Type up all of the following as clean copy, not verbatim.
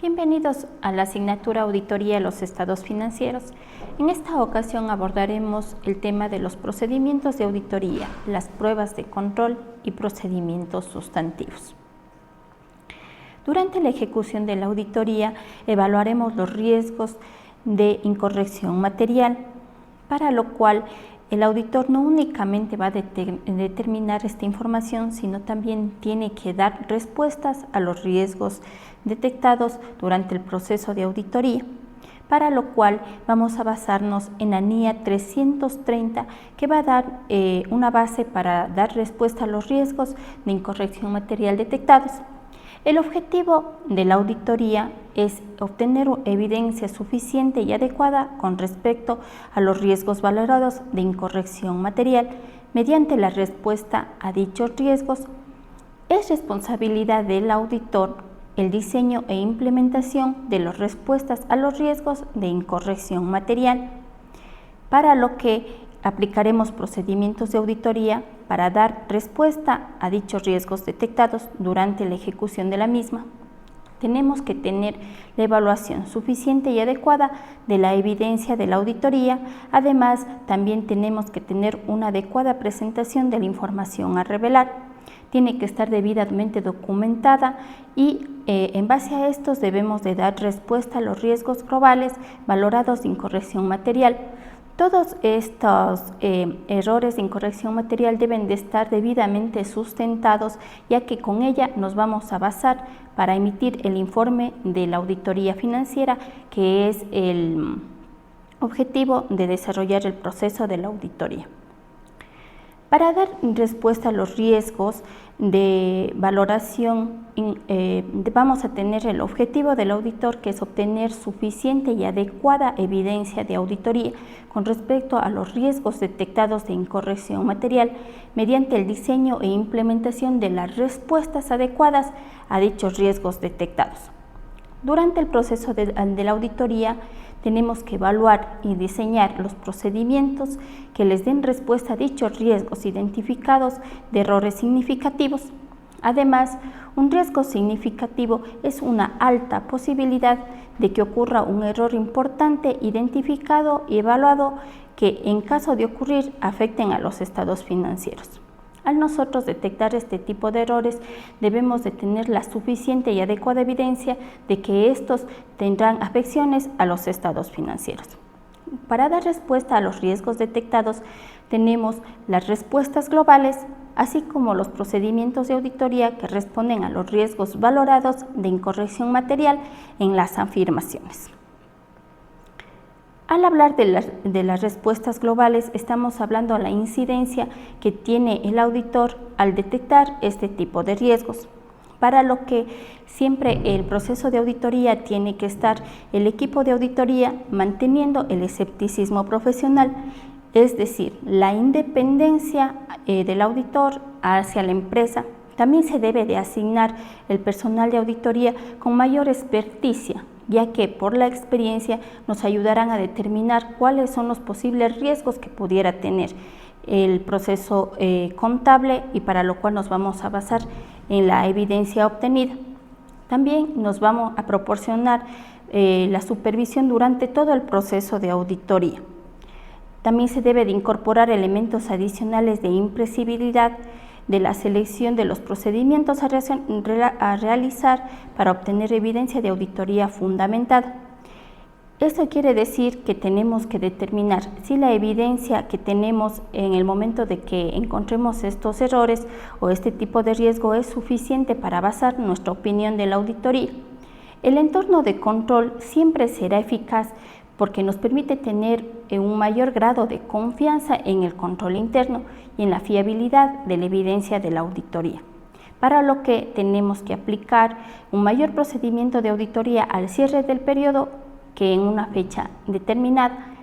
Bienvenidos a la asignatura Auditoría de los Estados Financieros. En esta ocasión abordaremos el tema de los procedimientos de auditoría, las pruebas de control y procedimientos sustantivos. Durante la ejecución de la auditoría evaluaremos los riesgos de incorrección material, para lo cual el auditor no únicamente va a determinar esta información, sino también tiene que dar respuestas a los riesgos detectados durante el proceso de auditoría, para lo cual vamos a basarnos en la NIA 330, que va a dar una base para dar respuesta a los riesgos de incorrección material detectados. El objetivo de la auditoría es obtener evidencia suficiente y adecuada con respecto a los riesgos valorados de incorrección material. Mediante la respuesta a dichos riesgos, es responsabilidad del auditor el diseño e implementación de las respuestas a los riesgos de incorrección material, para lo que aplicaremos procedimientos de auditoría para dar respuesta a dichos riesgos detectados durante la ejecución de la misma. Tenemos que tener la evaluación suficiente y adecuada de la evidencia de la auditoría. Además, también tenemos que tener una adecuada presentación de la información a revelar. Tiene que estar debidamente documentada y en base a estos debemos de dar respuesta a los riesgos globales valorados de incorrección material. Todos estos errores de incorrección material deben de estar debidamente sustentados, ya que con ella nos vamos a basar para emitir el informe de la auditoría financiera, que es el objetivo de desarrollar el proceso de la auditoría. Para dar respuesta a los riesgos de valoración, vamos a tener el objetivo del auditor, que es obtener suficiente y adecuada evidencia de auditoría con respecto a los riesgos detectados de incorrección material mediante el diseño e implementación de las respuestas adecuadas a dichos riesgos detectados. Durante el proceso de la auditoría, tenemos que evaluar y diseñar los procedimientos que les den respuesta a dichos riesgos identificados de errores significativos. Además, un riesgo significativo es una alta posibilidad de que ocurra un error importante identificado y evaluado que, en caso de ocurrir, afecten a los estados financieros. Al nosotros detectar este tipo de errores, debemos de tener la suficiente y adecuada evidencia de que estos tendrán afecciones a los estados financieros. Para dar respuesta a los riesgos detectados, tenemos las respuestas globales, así como los procedimientos de auditoría que responden a los riesgos valorados de incorrección material en las afirmaciones. Al hablar de las respuestas globales, estamos hablando de la incidencia que tiene el auditor al detectar este tipo de riesgos, para lo que siempre el proceso de auditoría tiene que estar el equipo de auditoría manteniendo el escepticismo profesional, es decir, la independencia del auditor hacia la empresa. También se debe de asignar el personal de auditoría con mayor experticia, ya que por la experiencia nos ayudarán a determinar cuáles son los posibles riesgos que pudiera tener el proceso contable, y para lo cual nos vamos a basar en la evidencia obtenida. También nos vamos a proporcionar la supervisión durante todo el proceso de auditoría. También se debe de incorporar elementos adicionales de imprevisibilidad de la selección de los procedimientos a realizar para obtener evidencia de auditoría fundamentada. Esto quiere decir que tenemos que determinar si la evidencia que tenemos en el momento de que encontremos estos errores o este tipo de riesgo es suficiente para basar nuestra opinión de la auditoría. El entorno de control siempre será eficaz porque nos permite tener un mayor grado de confianza en el control interno y en la fiabilidad de la evidencia de la auditoría, para lo que tenemos que aplicar un mayor procedimiento de auditoría al cierre del periodo que en una fecha determinada.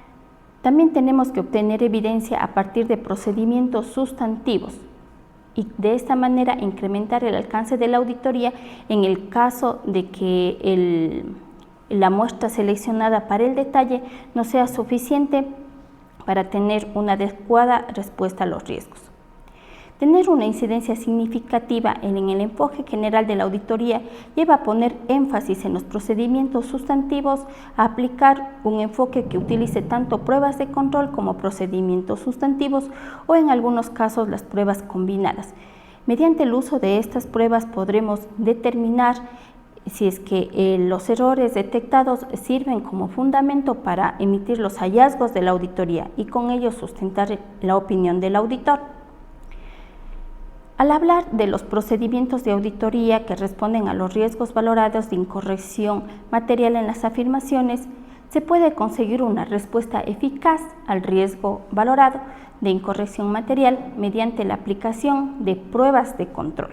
También tenemos que obtener evidencia a partir de procedimientos sustantivos y de esta manera incrementar el alcance de la auditoría en el caso de que la muestra seleccionada para el detalle no sea suficiente para tener una adecuada respuesta a los riesgos. Tener una incidencia significativa en el enfoque general de la auditoría lleva a poner énfasis en los procedimientos sustantivos, a aplicar un enfoque que utilice tanto pruebas de control como procedimientos sustantivos o en algunos casos las pruebas combinadas. Mediante el uso de estas pruebas podremos determinar si es que los errores detectados sirven como fundamento para emitir los hallazgos de la auditoría y con ello sustentar la opinión del auditor. Al hablar de los procedimientos de auditoría que responden a los riesgos valorados de incorrección material en las afirmaciones, se puede conseguir una respuesta eficaz al riesgo valorado de incorrección material mediante la aplicación de pruebas de control.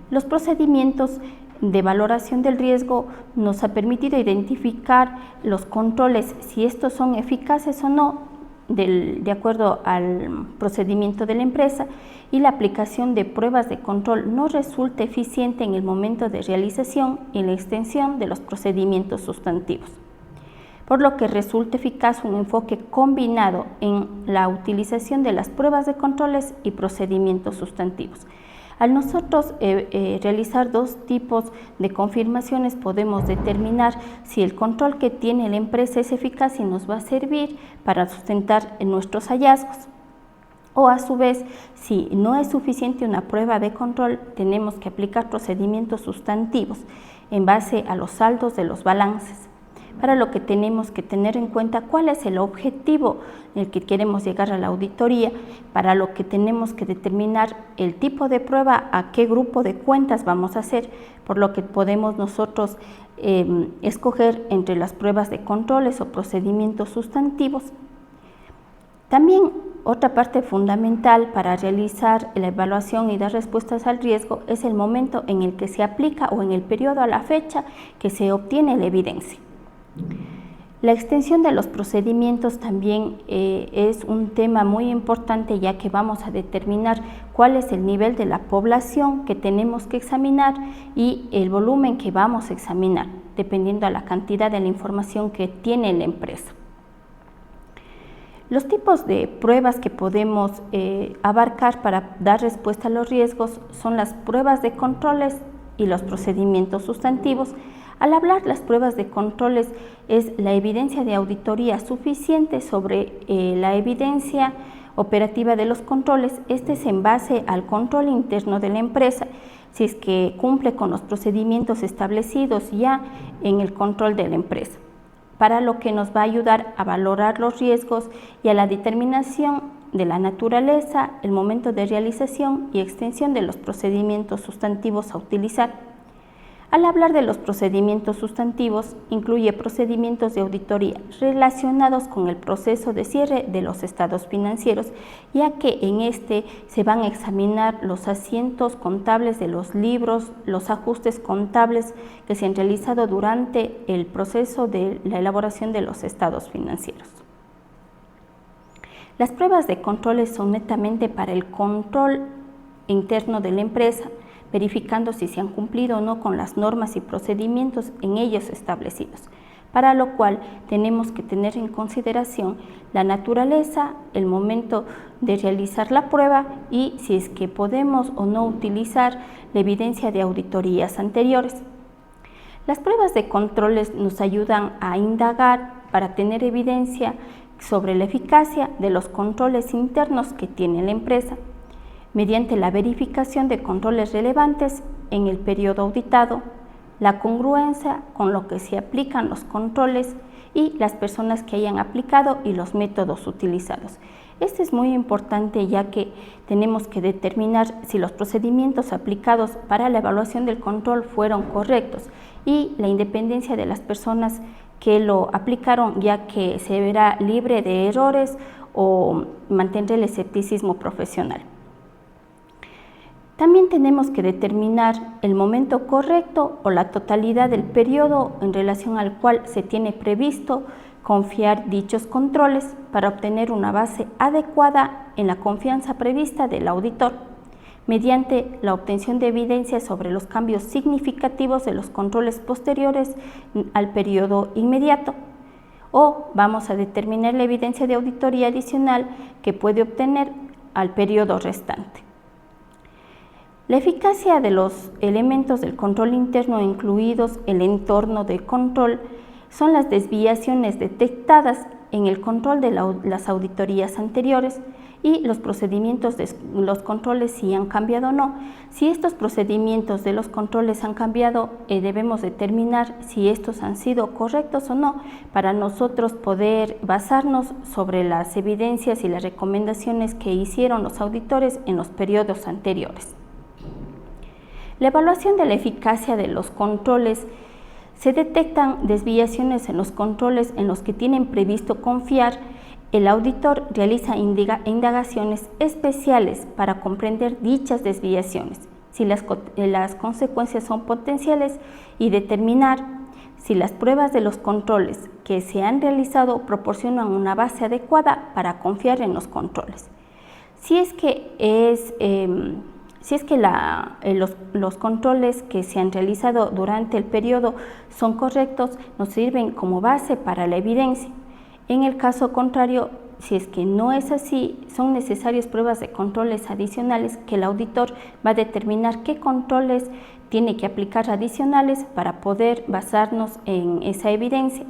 Los procedimientos de valoración del riesgo nos ha permitido identificar los controles, si estos son eficaces o no, de acuerdo al procedimiento de la empresa, y la aplicación de pruebas de control no resulta eficiente en el momento de realización y la extensión de los procedimientos sustantivos, por lo que resulta eficaz un enfoque combinado en la utilización de las pruebas de controles y procedimientos sustantivos. Al nosotros realizar dos tipos de confirmaciones, podemos determinar si el control que tiene la empresa es eficaz y nos va a servir para sustentar nuestros hallazgos. O a su vez, si no es suficiente una prueba de control, tenemos que aplicar procedimientos sustantivos en base a los saldos de los balances, para lo que tenemos que tener en cuenta cuál es el objetivo en el que queremos llegar a la auditoría, para lo que tenemos que determinar el tipo de prueba, a qué grupo de cuentas vamos a hacer, por lo que podemos nosotros escoger entre las pruebas de controles o procedimientos sustantivos. También otra parte fundamental para realizar la evaluación y dar respuestas al riesgo es el momento en el que se aplica o en el periodo a la fecha que se obtiene la evidencia. La extensión de los procedimientos también es un tema muy importante, ya que vamos a determinar cuál es el nivel de la población que tenemos que examinar y el volumen que vamos a examinar, dependiendo de la cantidad de la información que tiene la empresa. Los tipos de pruebas que podemos abarcar para dar respuesta a los riesgos son las pruebas de controles y los procedimientos sustantivos. Al hablar las pruebas de controles es la evidencia de auditoría suficiente sobre la evidencia operativa de los controles. Este es en base al control interno de la empresa, si es que cumple con los procedimientos establecidos ya en el control de la empresa, para lo que nos va a ayudar a valorar los riesgos y a la determinación de la naturaleza, el momento de realización y extensión de los procedimientos sustantivos a utilizar. Al hablar de los procedimientos sustantivos, incluye procedimientos de auditoría relacionados con el proceso de cierre de los estados financieros, ya que en este se van a examinar los asientos contables de los libros, los ajustes contables que se han realizado durante el proceso de la elaboración de los estados financieros. Las pruebas de controles son netamente para el control interno de la empresa, verificando si se han cumplido o no con las normas y procedimientos en ellos establecidos, para lo cual tenemos que tener en consideración la naturaleza, el momento de realizar la prueba y si es que podemos o no utilizar la evidencia de auditorías anteriores. Las pruebas de controles nos ayudan a indagar para tener evidencia sobre la eficacia de los controles internos que tiene la empresa, mediante la verificación de controles relevantes en el periodo auditado, la congruencia con lo que se aplican los controles y las personas que hayan aplicado y los métodos utilizados. Esto es muy importante, ya que tenemos que determinar si los procedimientos aplicados para la evaluación del control fueron correctos y la independencia de las personas que lo aplicaron, ya que se verá libre de errores o mantendrá el escepticismo profesional. También tenemos que determinar el momento correcto o la totalidad del periodo en relación al cual se tiene previsto confiar dichos controles para obtener una base adecuada en la confianza prevista del auditor, mediante la obtención de evidencia sobre los cambios significativos de los controles posteriores al periodo inmediato. O vamos a determinar la evidencia de auditoría adicional que puede obtener al periodo restante. La eficacia de los elementos del control interno, incluidos el entorno de control, son las desviaciones detectadas en el control de las auditorías anteriores y los procedimientos de los controles si han cambiado o no. Si estos procedimientos de los controles han cambiado, debemos determinar si estos han sido correctos o no para nosotros poder basarnos sobre las evidencias y las recomendaciones que hicieron los auditores en los periodos anteriores. La evaluación de la eficacia de los controles. Se detectan desviaciones en los controles en los que tienen previsto confiar. El auditor realiza indagaciones especiales para comprender dichas desviaciones, si las consecuencias son potenciales y determinar si las pruebas de los controles que se han realizado proporcionan una base adecuada para confiar en los controles. Si es que los controles que se han realizado durante el periodo son correctos, nos sirven como base para la evidencia. En el caso contrario, si es que no es así, son necesarias pruebas de controles adicionales que el auditor va a determinar qué controles tiene que aplicar adicionales para poder basarnos en esa evidencia.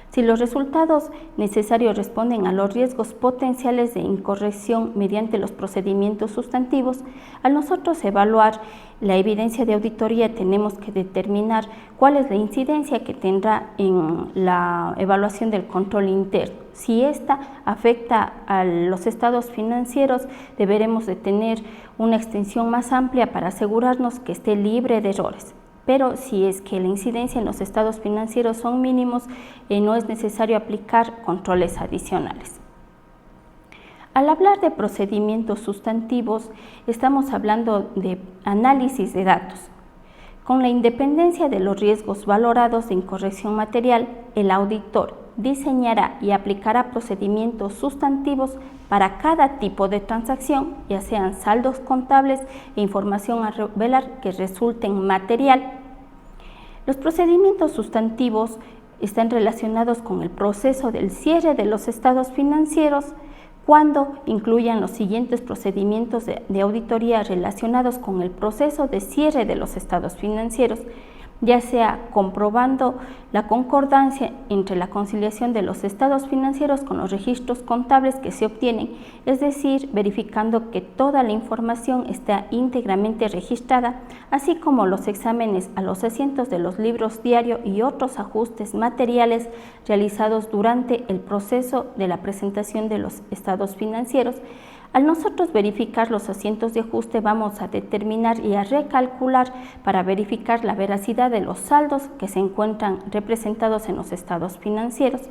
Si los resultados necesarios responden a los riesgos potenciales de incorrección mediante los procedimientos sustantivos, al nosotros evaluar la evidencia de auditoría tenemos que determinar cuál es la incidencia que tendrá en la evaluación del control interno. Si esta afecta a los estados financieros, deberemos de tener una extensión más amplia para asegurarnos que esté libre de errores. Pero si es que la incidencia en los estados financieros son mínimos, no es necesario aplicar controles adicionales. Al hablar de procedimientos sustantivos, estamos hablando de análisis de datos. Con la independencia de los riesgos valorados de incorrección material, el auditor diseñará y aplicará procedimientos sustantivos para cada tipo de transacción, ya sean saldos contables e información a revelar que resulten material. Los procedimientos sustantivos están relacionados con el proceso del cierre de los estados financieros cuando incluyan los siguientes procedimientos de auditoría relacionados con el proceso de cierre de los estados financieros, ya sea comprobando la concordancia entre la conciliación de los estados financieros con los registros contables que se obtienen, es decir, verificando que toda la información está íntegramente registrada, así como los exámenes a los asientos de los libros diario y otros ajustes materiales realizados durante el proceso de la presentación de los estados financieros. Al nosotros verificar los asientos de ajuste, vamos a determinar y a recalcular para verificar la veracidad de los saldos que se encuentran representados en los estados financieros.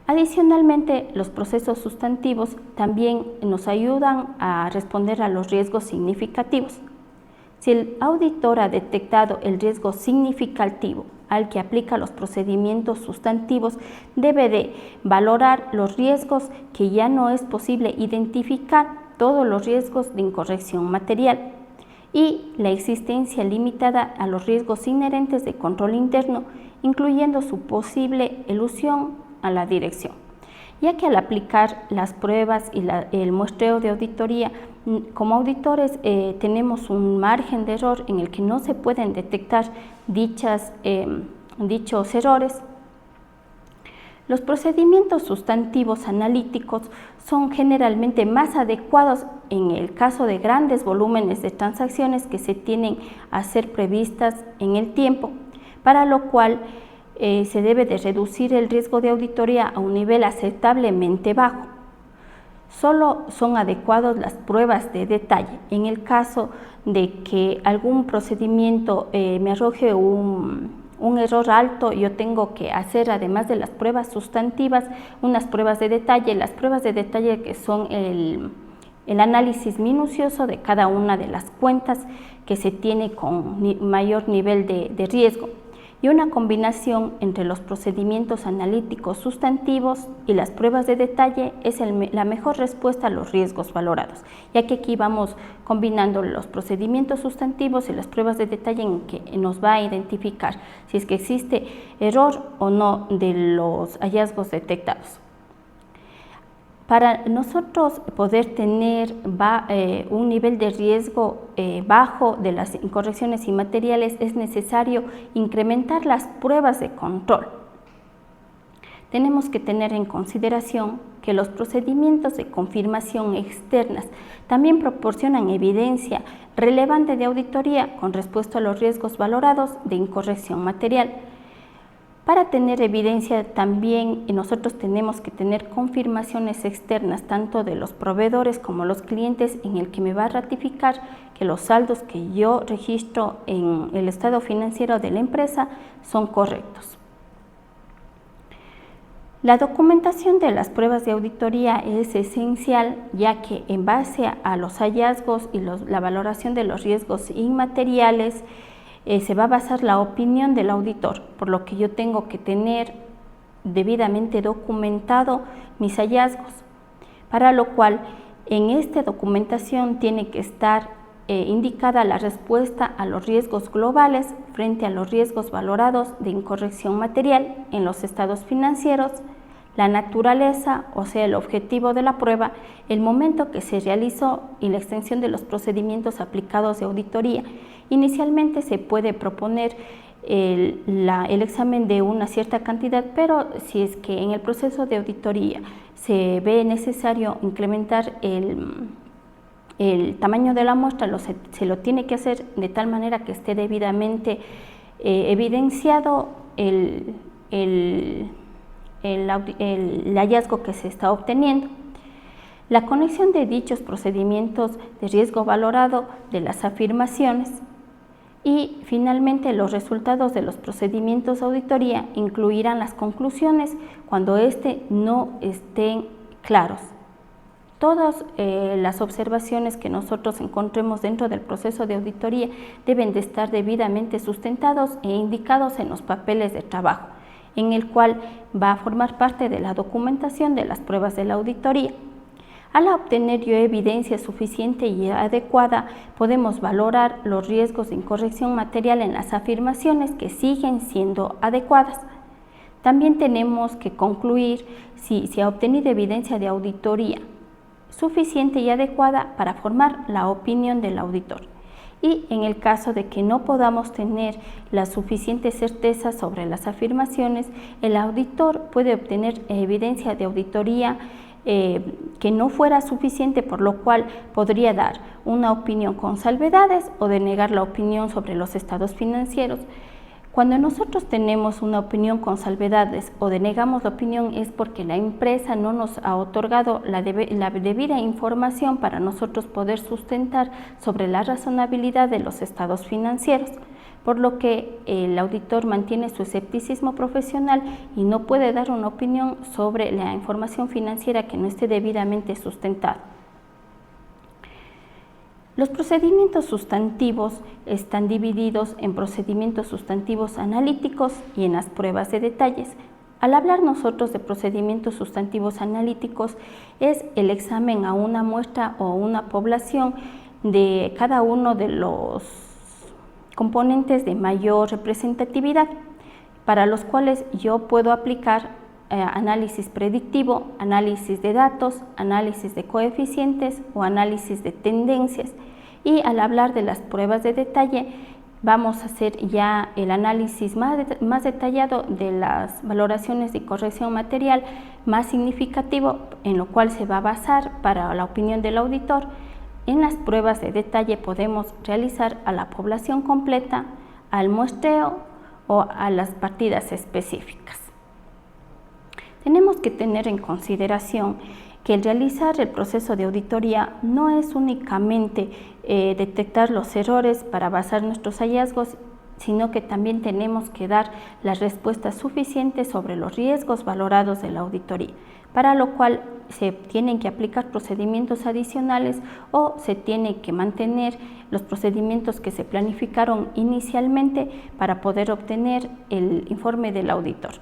Adicionalmente, los procesos sustantivos también nos ayudan a responder a los riesgos significativos. Si el auditor ha detectado el riesgo significativo al que aplica los procedimientos sustantivos, debe de valorar los riesgos que ya no es posible identificar, todos los riesgos de incorrección material y la existencia limitada a los riesgos inherentes de control interno, incluyendo su posible elusión a la dirección, ya que al aplicar las pruebas y el muestreo de auditoría, como auditores tenemos un margen de error en el que no se pueden detectar dichos errores. Los procedimientos sustantivos analíticos son generalmente más adecuados en el caso de grandes volúmenes de transacciones que se tienen a ser previstas en el tiempo, para lo cual se debe de reducir el riesgo de auditoría a un nivel aceptablemente bajo. Solo son adecuadas las pruebas de detalle. En el caso de que algún procedimiento me arroje un error alto, yo tengo que hacer, además de las pruebas sustantivas, unas pruebas de detalle. Las pruebas de detalle que son el análisis minucioso de cada una de las cuentas que se tiene con mayor nivel de riesgo, y una combinación entre los procedimientos analíticos sustantivos y las pruebas de detalle es la mejor respuesta a los riesgos valorados, ya que aquí vamos combinando los procedimientos sustantivos y las pruebas de detalle en que nos va a identificar si es que existe error o no de los hallazgos detectados. Para nosotros poder tener un nivel de riesgo bajo de las incorrecciones inmateriales es necesario incrementar las pruebas de control. Tenemos que tener en consideración que los procedimientos de confirmación externas también proporcionan evidencia relevante de auditoría con respecto a los riesgos valorados de incorrección material. Para tener evidencia también nosotros tenemos que tener confirmaciones externas tanto de los proveedores como los clientes en el que me va a ratificar que los saldos que yo registro en el estado financiero de la empresa son correctos. La documentación de las pruebas de auditoría es esencial, ya que en base a los hallazgos y la valoración de los riesgos inmateriales se va a basar la opinión del auditor, por lo que yo tengo que tener debidamente documentado mis hallazgos, para lo cual en esta documentación tiene que estar indicada la respuesta a los riesgos globales frente a los riesgos valorados de incorrección material en los estados financieros, la naturaleza, o sea, el objetivo de la prueba, el momento que se realizó y la extensión de los procedimientos aplicados de auditoría. Inicialmente se puede proponer el examen de una cierta cantidad, pero si es que en el proceso de auditoría se ve necesario incrementar el tamaño de la muestra, se lo tiene que hacer de tal manera que esté debidamente evidenciado el hallazgo que se está obteniendo. La conexión de dichos procedimientos de riesgo valorado de las afirmaciones y finalmente los resultados de los procedimientos de auditoría incluirán las conclusiones cuando no estén claros. Todas las observaciones que nosotros encontremos dentro del proceso de auditoría deben de estar debidamente sustentados e indicados en los papeles de trabajo, en el cual va a formar parte de la documentación de las pruebas de la auditoría. Al obtener yo evidencia suficiente y adecuada, podemos valorar los riesgos de incorrección material en las afirmaciones que siguen siendo adecuadas. También tenemos que concluir si se ha obtenido evidencia de auditoría suficiente y adecuada para formar la opinión del auditor. Y en el caso de que no podamos tener la suficiente certeza sobre las afirmaciones, el auditor puede obtener evidencia de auditoría que no fuera suficiente, por lo cual podría dar una opinión con salvedades o denegar la opinión sobre los estados financieros. Cuando nosotros tenemos una opinión con salvedades o denegamos la opinión es porque la empresa no nos ha otorgado la debida información para nosotros poder sustentar sobre la razonabilidad de los estados financieros, por lo que el auditor mantiene su escepticismo profesional y no puede dar una opinión sobre la información financiera que no esté debidamente sustentada. Los procedimientos sustantivos están divididos en procedimientos sustantivos analíticos y en las pruebas de detalles. Al hablar nosotros de procedimientos sustantivos analíticos, es el examen a una muestra o una población de cada uno de los componentes de mayor representatividad, para los cuales yo puedo aplicar análisis predictivo, análisis de datos, análisis de coeficientes o análisis de tendencias. Y al hablar de las pruebas de detalle, vamos a hacer ya el análisis más detallado de las valoraciones de corrección material más significativo, en lo cual se va a basar para la opinión del auditor. En las pruebas de detalle podemos realizar a la población completa, al muestreo o a las partidas específicas. Tenemos que tener en consideración que el realizar el proceso de auditoría no es únicamente detectar los errores para basar nuestros hallazgos, sino que también tenemos que dar las respuestas suficientes sobre los riesgos valorados de la auditoría, para lo cual se tienen que aplicar procedimientos adicionales o se tiene que mantener los procedimientos que se planificaron inicialmente para poder obtener el informe del auditor.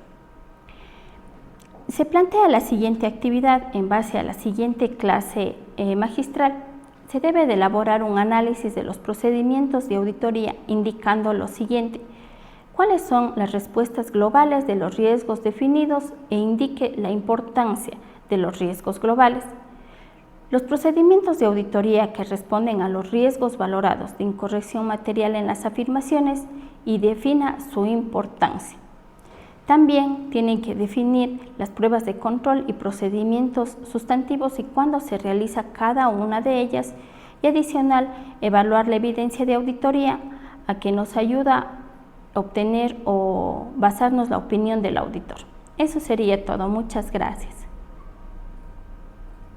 Se plantea la siguiente actividad en base a la siguiente clase magistral. Se debe de elaborar un análisis de los procedimientos de auditoría indicando lo siguiente: ¿Cuáles son las respuestas globales de los riesgos definidos e indique la importancia de los riesgos globales? Los procedimientos de auditoría que responden a los riesgos valorados de incorrección material en las afirmaciones y defina su importancia. También tienen que definir las pruebas de control y procedimientos sustantivos y cuándo se realiza cada una de ellas, y adicional, evaluar la evidencia de auditoría a que nos ayuda a obtener o basarnos la opinión del auditor. Eso sería todo. Muchas gracias.